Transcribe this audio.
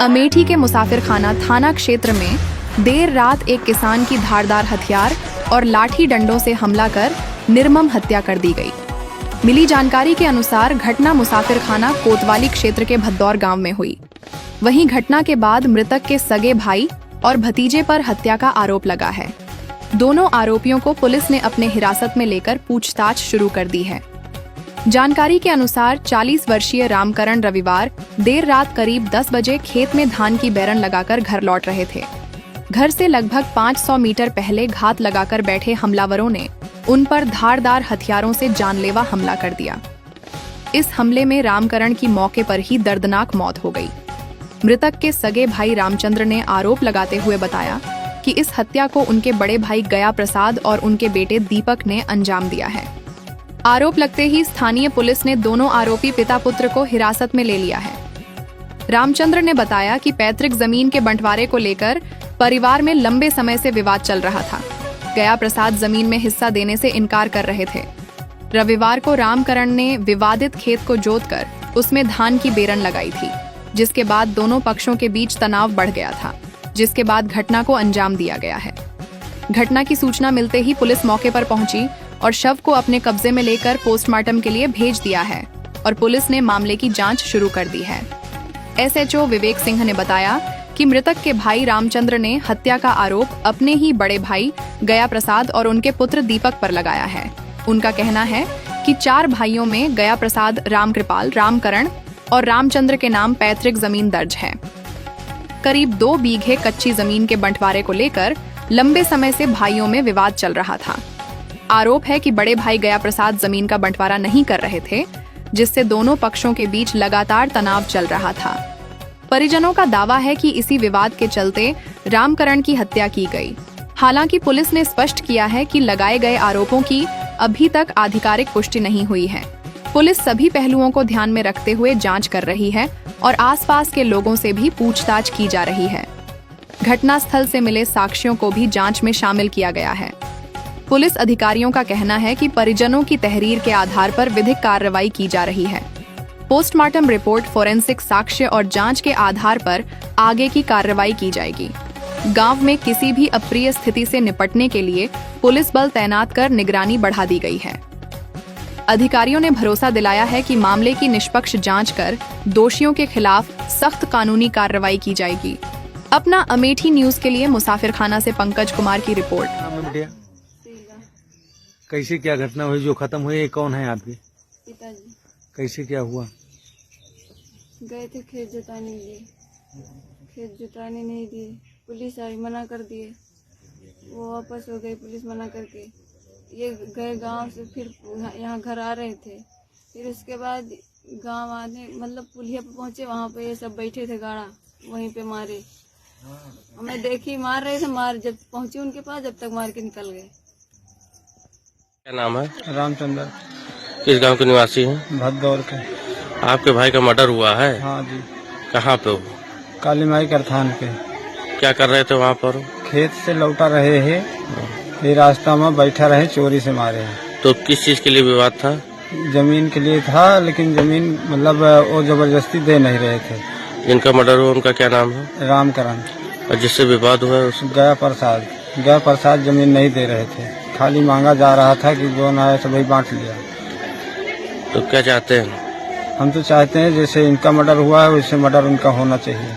अमेठी के मुसाफिरखाना थाना क्षेत्र में देर रात एक किसान की धारदार हथियार और लाठी डंडों से हमला कर निर्मम हत्या कर दी गई। मिली जानकारी के अनुसार घटना मुसाफिरखाना कोतवाली क्षेत्र के भद्दौर गांव में हुई। वहीं घटना के बाद मृतक के सगे भाई और भतीजे पर हत्या का आरोप लगा है। दोनों आरोपियों को पुलिस ने अपने हिरासत में लेकर पूछताछ शुरू कर दी है। जानकारी के अनुसार 40 वर्षीय रामकरण रविवार देर रात करीब 10 बजे खेत में धान की बैरन लगाकर घर लौट रहे थे। घर से लगभग 500 मीटर पहले घात लगाकर बैठे हमलावरों ने उन पर धारदार हथियारों से जानलेवा हमला कर दिया। इस हमले में रामकरण की मौके पर ही दर्दनाक मौत हो गई। मृतक के सगे भाई रामचंद्र ने आरोप लगाते हुए बताया कि इस हत्या को उनके बड़े भाई गया प्रसाद और उनके बेटे दीपक ने अंजाम दिया है। आरोप लगते ही स्थानीय पुलिस ने दोनों आरोपी पिता पुत्र को हिरासत में ले लिया है। रामचंद्र ने बताया कि पैतृक जमीन के बंटवारे को लेकर परिवार में लंबे समय से विवाद चल रहा था। गया प्रसाद जमीन में हिस्सा देने से इनकार कर रहे थे। रविवार को रामकरण ने विवादित खेत को जोतकर उसमें धान की बेरन लगाई थी, जिसके बाद दोनों पक्षों के बीच तनाव बढ़ गया था, जिसके बाद घटना को अंजाम दिया गया है। घटना की सूचना मिलते ही पुलिस मौके पर पहुंची और शव को अपने कब्जे में लेकर पोस्टमार्टम के लिए भेज दिया है और पुलिस ने मामले की जांच शुरू कर दी है। एसएचओ विवेक सिंह ने बताया कि मृतक के भाई रामचंद्र ने हत्या का आरोप अपने ही बड़े भाई गया प्रसाद और उनके पुत्र दीपक पर लगाया है। उनका कहना है कि 4 भाइयों में गया प्रसाद, रामकृपाल, रामकरण और रामचंद्र के नाम पैतृक जमीन दर्ज है। करीब 2 बीघे कच्ची जमीन के बंटवारे को लेकर लंबे समय से भाइयों में विवाद चल रहा था। आरोप है कि बड़े भाई गया प्रसाद जमीन का बंटवारा नहीं कर रहे थे, जिससे दोनों पक्षों के बीच लगातार तनाव चल रहा था। परिजनों का दावा है कि इसी विवाद के चलते रामकरण की हत्या की गई। हालांकि पुलिस ने स्पष्ट किया है कि लगाए गए आरोपों की अभी तक आधिकारिक पुष्टि नहीं हुई है। पुलिस सभी पहलुओं को ध्यान में रखते हुए जांच कर रही है और आसपास के लोगों से भी पूछताछ की जा रही है। घटनास्थल से मिले साक्ष्यों को भी जांच में शामिल किया गया है। पुलिस अधिकारियों का कहना है कि परिजनों की तहरीर के आधार पर विधिक कार्रवाई की जा रही है। पोस्टमार्टम रिपोर्ट, फोरेंसिक साक्ष्य और जांच के आधार पर आगे की कार्रवाई की जाएगी। गांव में किसी भी अप्रिय स्थिति से निपटने के लिए पुलिस बल तैनात कर निगरानी बढ़ा दी गई है। अधिकारियों ने भरोसा दिलाया है कि मामले की निष्पक्ष जांच कर दोषियों के खिलाफ सख्त कानूनी कार्रवाई की जाएगी। अपना अमेठी न्यूज के लिए मुसाफिरखाना से पंकज कुमार की रिपोर्ट। कैसे क्या घटना हुई जो खत्म हुई? कौन है आपके पिताजी? कैसे क्या हुआ? गए थे खेत जुताने के लिए, खेत जुताने नहीं दिए, पुलिस आई, मना कर दिए। वो वापस हो गए पुलिस मना करके। ये गए गांव से, फिर यहाँ घर आ रहे थे। फिर उसके बाद गांव आने मतलब पुलिया पे पहुंचे, वहाँ पे ये सब बैठे थे गाड़ा, वहीं पे मारे। हमें देखी मार रहे थे, मार जब पहुंचे उनके पास जब तक मार के निकल गए। क्या नाम है? रामचंद्र। किस गांव के निवासी हैं? भद्दौर के। आपके भाई का मर्डर हुआ है? हाँ जी। कहाँ पे हो? काली माई करथान पे। क्या कर रहे थे वहाँ पर? खेत से लौटा रहे हैं, ये रास्ता में बैठा रहे, चोरी से मारे हैं। तो किस चीज के लिए विवाद था? जमीन के लिए था, लेकिन जमीन मतलब वो जबरदस्ती दे नहीं रहे थे। जिनका मर्डर हुआ उनका क्या नाम है? रामकरण। और जिससे विवाद हुआ गया प्रसाद। गया प्रसाद जमीन नहीं दे रहे थे, खाली मांगा जा रहा था कि जो ना है सब वही बांट लिया। तो क्या चाहते हैं? हम तो चाहते हैं जैसे इनका मर्डर हुआ है वैसे मर्डर उनका होना चाहिए।